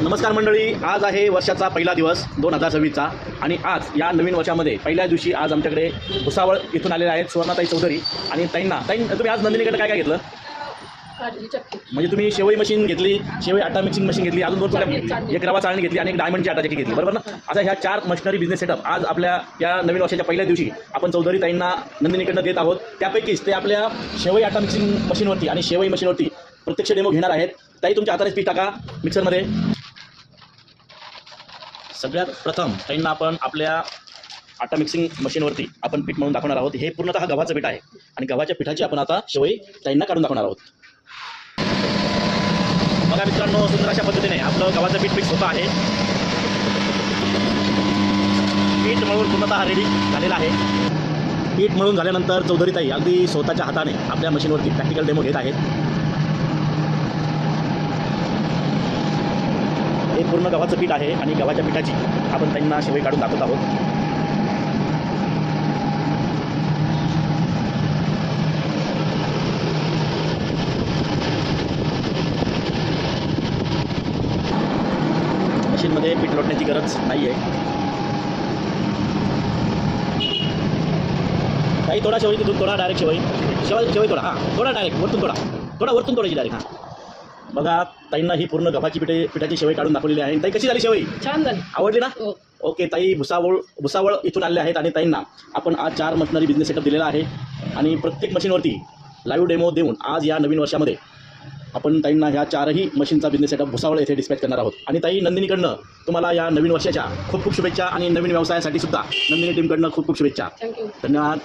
नमस्कार मंडळी, आज आहे वर्षाचा पहिला दिवस 2026चा आणि आज या नवीन वर्षामध्ये पहिल्या दिवशी आज आमच्याकडे भुसावळ इथून आलेले आहेत सुवर्णाताई चौधरी आणि ताई तुम्ही आज नंदिनीकडे काय काय घेतलं? म्हणजे तुम्ही शेवई मशीन घेतली, शेवई आटा मिक्सिंग मशीन घेतली, अजून दोन एक रवा चाळणी घेतली आणि एक डायमंडची आटा चक्की घेतली, बरोबर ना? आता ह्या 4 मशिनरी बिझनेस सेटअप आज आपल्या या नवीन वर्षाच्या पहिल्या दिवशी आपण चौधरी ताईंना नंदिनीकडनं देत आहोत. त्यापैकीच ते आपल्या शेवई आटा मिक्सिंग मशीनवरती आणि शेवई मशीनवरती प्रत्यक्ष डेमो घेणार आहेत. ताई तुमच्या हाताने पीठ टाका मिक्सरमध्ये. सगळ्यात प्रथम ताईंना आपण आपल्या आटा मिक्सिंग मशीनवरती आपण पीठ म्हणून दाखवणार आहोत. हे पूर्णतः गव्हाचं पीठ आहे आणि गव्हाच्या पिठाची आपण आता शेवई ताईंना काढून दाखवणार आहोत. बघा मित्रांनो, सुंदर अशा पद्धतीने आपलं गव्हाचं पीठ होतं आहे. पीठ मळून पूर्णतः रेडी झालेलं आहे. पीठ मळून झाल्यानंतर चौधरी ताई अगदी स्वतःच्या हाताने आपल्या मशीनवरती प्रॅक्टिकल डेमो घेत आहेत. हे पूर्ण गव्हाचं पीठ आहे आणि गव्हाच्या पिठाची आपण त्यांना शेवई काढून दाखवत आहोत. मशीनमध्ये पीठ लोटण्याची गरज नाही आहे. काही थोडा शेवई तिथून थोडा डायरेक्ट शेवई थोडा थोडा डायरेक्ट वरतून थोडा वरतून थोडाची डायरेक्ट बघा ताईंना ही पूर्ण गव्हाची पिठाची शेवई काढून दाखवलेली आहे. ताई कशी झाली शेवई? छान झाली. आवडली ना? ओके. ताई भुसावळ इथून आलेले आहेत आणि ताईंना आपण आज 4 मशिनरी बिझनेस सेटअप दिलेला आहे आणि प्रत्येक मशीनवरती लाईव्ह डेमो देऊन आज या नवीन वर्षामध्ये आपण ताईंना ह्या 4ही मशीनचा बिझनेस सेटअप भुसावळ येथे डिस्पॅच करणार आहोत. आणि ताई नंदिनीकडनं तुम्हाला या नवीन वर्षाच्या खूप खूप शुभेच्छा आणि नवीन व्यवसायासाठी सुद्धा नंदिनी टीमकडनं खूप खूप शुभेच्छा. थँक्यू. धन्यवाद.